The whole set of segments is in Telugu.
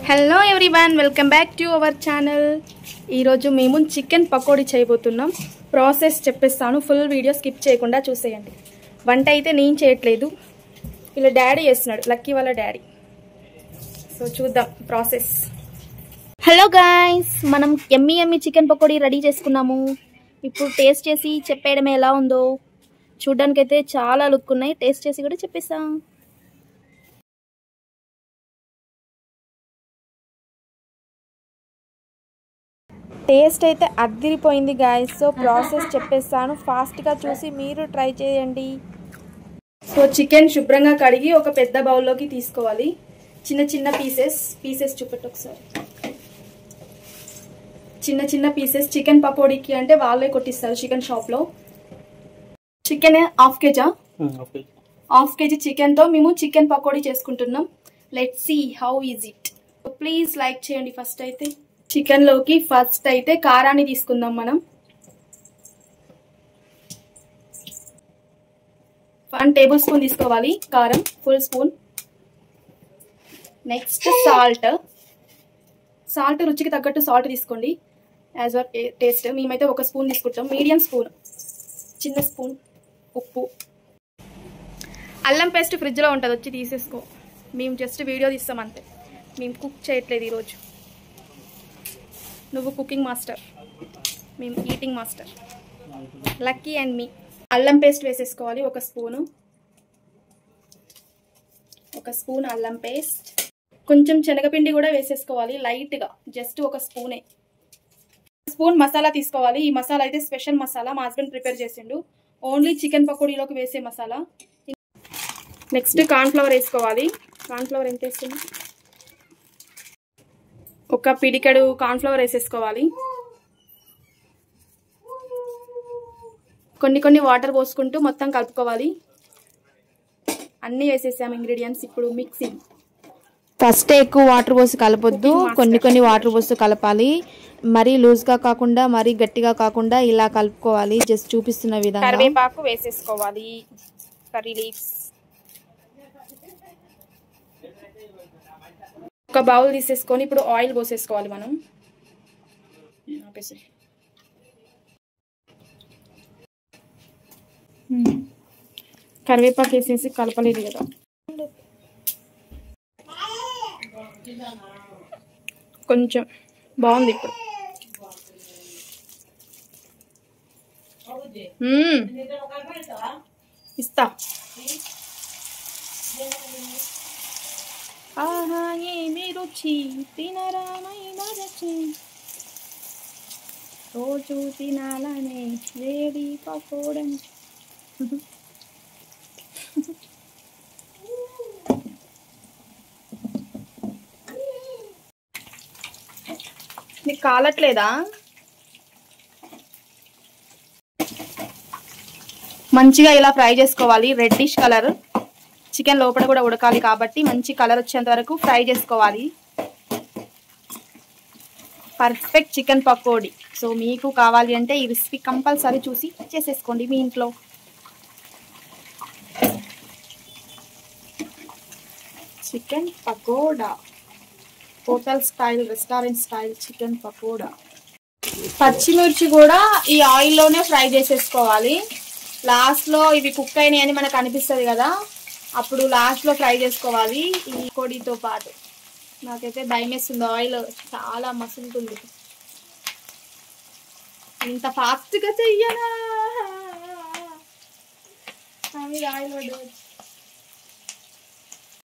Hello everyone, welcome back to our channel. ఈరోజు మేము చికెన్ పకోడీ చేయబోతున్నాం. ప్రాసెస్ చెప్పేస్తాను, ఫుల్ వీడియో స్కిప్ చేయకుండా చూసేయండి. వంట అయితే నేను చేయట్లేదు, ఇలా డాడీ చేస్తున్నాడు, లక్కీ వాళ్ళ డాడీ. సో చూద్దాం ప్రాసెస్. హలో గాయ్స్, మనం ఎమ్మి ఎమ్మి చికెన్ పకోడీ రెడీ చేసుకున్నాము. ఇప్పుడు టేస్ట్ చేసి చెప్పేయడమే ఎలా ఉందో. చూడ్డానికైతే చాలా లుక్ ఉన్నాయి, టేస్ట్ చేసి కూడా చెప్పేస్తాం. టేస్ట్ అయితే అద్దిరిపోయింది గాయ్స్. సో ప్రాసెస్ చెప్పేస్తాను, ఫాస్ట్గా చూసి మీరు ట్రై చేయండి. సో చికెన్ శుభ్రంగా కడిగి ఒక పెద్ద బౌల్లోకి తీసుకోవాలి. చిన్న చిన్న పీసెస్ చూపెట్టు ఒకసారి. చిన్న చిన్న పీసెస్ చికెన్ పకోడీకి అంటే వాళ్ళే కొట్టిస్తారు చికెన్ షాప్లో. చికెన్ హాఫ్ కేజీ చికెన్ తో మేము చికెన్ పకోడీ చేసుకుంటున్నాం. Let's see how is it. Please like చేయండి. ఫస్ట్ అయితే చికెన్ లోకి ఫస్ట్ అయితే కారాన్ని తీసుకుందాం మనం. 1 టేబుల్ స్పూన్ తీసుకోవాలి కారం, ఫుల్ స్పూన్. నెక్స్ట్ సాల్ట్ రుచికి తగ్గట్టు సాల్ట్ తీసుకోండి, యాజ్ పర్ టేస్ట్. మేమైతే 1 స్పూన్ తీసుకుంటాం, మీడియం స్పూన్. చిన్న స్పూన్ ఉప్పు. అల్లం పేస్ట్ ఫ్రిడ్జ్లో ఉంటుంది, వచ్చి తీసేసుకో. మేము జస్ట్ వీడియో తీస్తాం అంతే, మేము కుక్ చేయట్లేదు ఈరోజు. నువ్వు కుకింగ్ మాస్టర్, మేము ఈటింగ్ మాస్టర్. లక్కీ అండ్ మీ. అల్లం పేస్ట్ వేసేసుకోవాలి 1 స్పూను. 1 స్పూన్ అల్లం పేస్ట్. కొంచెం శనగపిండి కూడా వేసేసుకోవాలి లైట్గా, జస్ట్ 1 స్పూనే. 1 స్పూన్ మసాలా తీసుకోవాలి. ఈ మసాలా అయితే స్పెషల్ మసాలా, మా హస్బెండ్ ప్రిపేర్ చేసిండు. ఓన్లీ చికెన్ పకోడీలోకి వేసే మసాలా. నెక్స్ట్ కార్న్ఫ్లవర్ వేసుకోవాలి. కార్న్ఫ్లవర్ ఎంత వేస్తుంది? 1 పిడికెడు కార్న్ఫ్లవర్ వేసేసుకోవాలి. కొన్ని వాటర్ పోసుకుంటూ మొత్తం కలుపుకోవాలి. అన్నీ వేసేసాము ఇంగ్రీడియంట్స్. ఇప్పుడు మిక్సింగ్. ఫస్ట్ ఎక్కువ వాటర్ పోసి కలపొద్దు, కొన్ని వాటర్ పోసి కలపాలి. మరీ లూజ్గా కాకుండా మరీ గట్టిగా కాకుండా ఇలా కలుపుకోవాలి. జస్ట్ చూపిస్తున్న విధంగా. కరివేపాకు వేసేసుకోవాలి, కర్రీ లీవ్స్. 1 బౌల్ తీసేసుకొని ఇప్పుడు ఆయిల్ పోసేసుకోవాలి మనం. కరివేపాకు వేసేసి కలపలేదు కదా. కొంచెం బాగుంది ఇప్పుడు. ఇస్తా. ఆహా ఏమి రుచి, తినరామైన రుచి, రోజు తినాలనే వేడి పకోడం. నీకు కాలట్లేదా? మంచిగా ఇలా ఫ్రై చేసుకోవాలి. Reddish colour. చికెన్ లోపల కూడా ఉడకాలి కాబట్టి మంచి కలర్ వచ్చేంత వరకు ఫ్రై చేసుకోవాలి. Perfect chicken pakodi. సో మీకు కావాలి అంటే ఈ రెసిపీ కంపల్సరీ చూసి చేసేసుకోండి మీ ఇంట్లో. Chicken pakoda, hotel style, restaurant style chicken pakoda. పచ్చిమిర్చి కూడా ఈ ఆయిల్లోనే ఫ్రై చేసేసుకోవాలి. లాస్ట్లో ఇవి కుక్ అయినాయి అని మనకు అనిపిస్తుంది కదా, అప్పుడు లాస్ట్లో ఫ్రై చేసుకోవాలి ఈ పొడితో పాటు. నాకైతే భయం వేస్తుంది, ఆయిల్ చాలా మసులుతుంది. ఇంత ఫాస్ట్గా చెయ్యనా?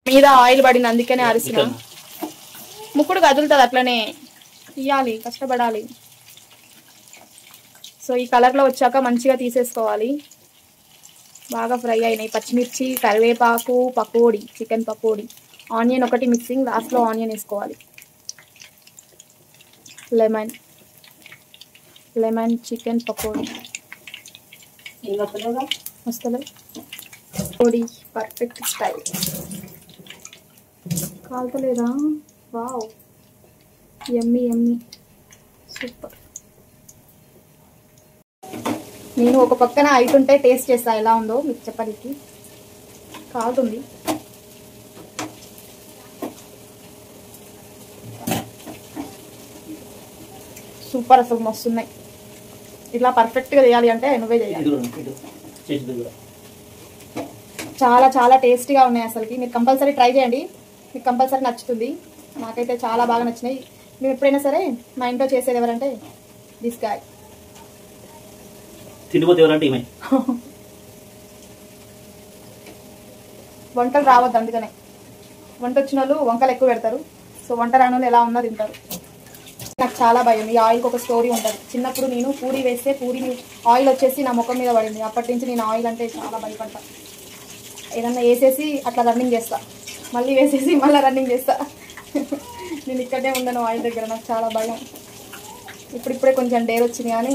మీద ఆయిల్ పడింది అందుకనే అరిసిన. ముక్కుడు కదులుతుంది, అట్లనే ఇయ్యాలి, కష్టపడాలి. సో ఈ కలర్లో వచ్చాక మంచిగా తీసేసుకోవాలి. బాగా ఫ్రై అయినాయి పచ్చిమిర్చి, కరివేపాకు, పకోడీ, చికెన్ పకోడీ. ఆనియన్ ఒకటి మిక్సింగ్, లాస్ట్లో ఆనియన్ వేసుకోవాలి. లెమన్ చికెన్ పకోడీ వస్తుంది. Pakodi perfect style. కాల్తలేదా? Wow, yummy yummy, super. నేను ఒక పక్కన అయితుంటే టేస్ట్ చేస్తా ఎలా ఉందో మీకు చెప్పడానికి. కాలుతుంది. సూపర్, అసలు మస్తున్నాయి. ఇట్లా పర్ఫెక్ట్గా చేయాలి అంటే నువ్వే చేయాలి. చాలా చాలా టేస్టీగా ఉన్నాయి అసలుకి. మీరు కంపల్సరీ ట్రై చేయండి, మీకు కంపల్సరీ నచ్చుతుంది. నాకైతే చాలా బాగా నచ్చినాయి. మేము ఎప్పుడైనా సరే మా ఇంట్లో చేసేది ఎవరంటే దిస్ గాయ్. వంటలు రావద్దు, అందుకనే వంట వచ్చిన వాళ్ళు వంకలు ఎక్కువ పెడతారు. సో వంట రాని వాళ్ళు ఎలా ఉన్నా తింటారు. నాకు చాలా భయం. ఈ ఆయిల్కి ఒక స్టోరీ ఉంటుంది. చిన్నప్పుడు నేను పూరి వేస్తే పూరిని ఆయిల్ వచ్చేసి నా ముఖం మీద పడింది. అప్పటి నుంచి నేను ఆయిల్ అంటే చాలా భయపడతా. ఏదన్నా వేసేసి అట్లా రన్నింగ్ చేస్తా, మళ్ళీ వేసేసి మళ్ళీ రన్నింగ్ చేస్తా. నేను ఇక్కడే ఉన్నాను ఆయిల్ దగ్గర, నాకు చాలా భయం. ఇప్పుడిప్పుడే కొంచెం డేర్ వచ్చింది, కానీ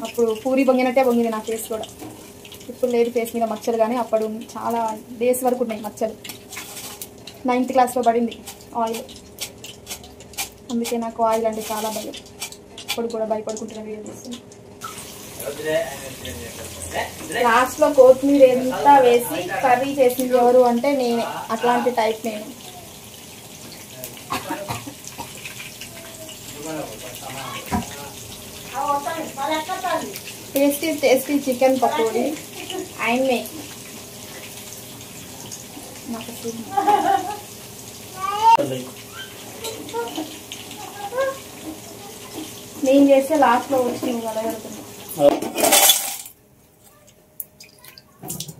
అప్పుడు పూరి పొంగినట్టే పొంగింది నా ఫేస్ కూడా. ఇప్పుడు లేదు ఫేస్ మీద మచ్చలు, కానీ అప్పుడు చాలా డేస్ వరకు ఉన్నాయి మచ్చలు. 9th క్లాస్లో పడింది ఆయిల్. అందుకే నాకు ఆయిల్ అంటే చాలా భయం. ఇప్పుడు కూడా భయపడుకుంటున్న వీడియో చేస్తుంది. లాస్ట్లో కొత్తిమీర ఎంత వేసి కర్రీ చేసింది ఎవరు అంటే నేనే. అట్లాంటి టైప్ నేను. టేస్టీ టేస్టీ చికెన్ పకోడీ ఆయన్నే. నేను చేస్తే లాస్ట్లో వచ్చి నువ్వు అడగడుతున్నావు.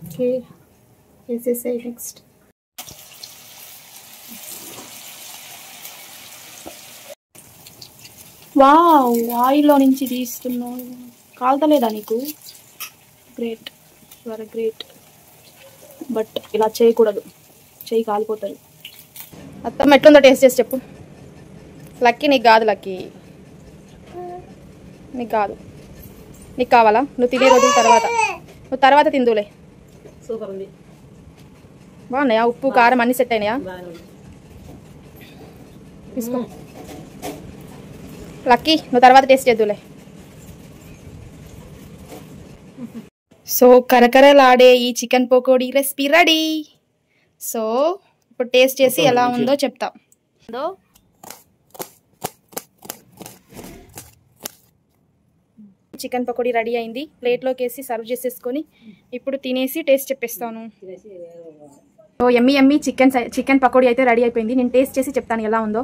ఓకే, వేసేసే నెక్స్ట్. వావ్, ఆయిల్లో నుంచి తీస్తున్నావు. కాలుతలేదా నీకు? Great, very great. బట్ ఇలా చేయకూడదు, చేయి కాలిపోతుంది. అత్తమ్మ ఎట్లుందో టేస్ట్ చేసి చెప్పు. లక్కీ నీకు కాదు, లక్కీ నీకు కాదు. నీకు కావాలా? నువ్వు తినే రోజుల తర్వాత, నువ్వు తర్వాత తిందులే. సూపర్ ఉంది. బాగున్నాయా? ఉప్పు కారం అన్ని సెట్ అయినాయా? తీసుకో లక్కీ, నువ్వు తర్వాత టేస్ట్ చేద్దులే. సో కరకరలాడే ఈ chicken pakodi recipe ready. So ఇప్పుడు టేస్ట్ చేసి ఎలా ఉందో చెప్తా. చికెన్ పకోడీ రెడీ అయింది. ప్లేట్లోకి వేసి సర్వ్ చేసేసుకొని ఇప్పుడు తినేసి టేస్ట్ చెప్పేస్తాను. సో ఎమ్మి ఎమ్మి చికెన్ పకోడీ అయితే రెడీ అయిపోయింది. నేను టేస్ట్ చేసి చెప్తాను ఎలా ఉందో.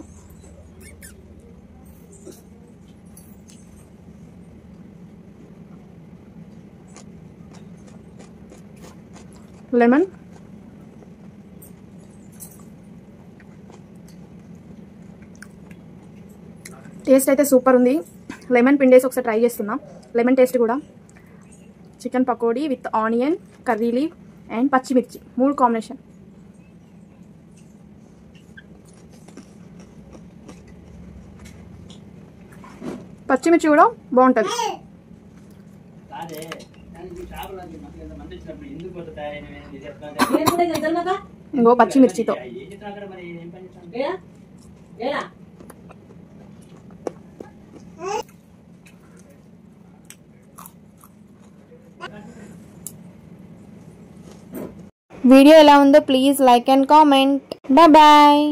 లెమన్, టేస్ట్ అయితే సూపర్ ఉంది. లెమన్ పిండేసి ఒకసారి ట్రై చేస్తున్నా. లెమన్ టేస్ట్ కూడా. Chicken pakodi with onion, curry leaf and పచ్చిమిర్చి, 3 కాంబినేషన్. పచ్చిమిర్చి కూడా బాగుంటుంది. ఇంకో పచ్చిమిర్చితో. వీడియో ఎలా ఉందో please like and comment. Bye bye.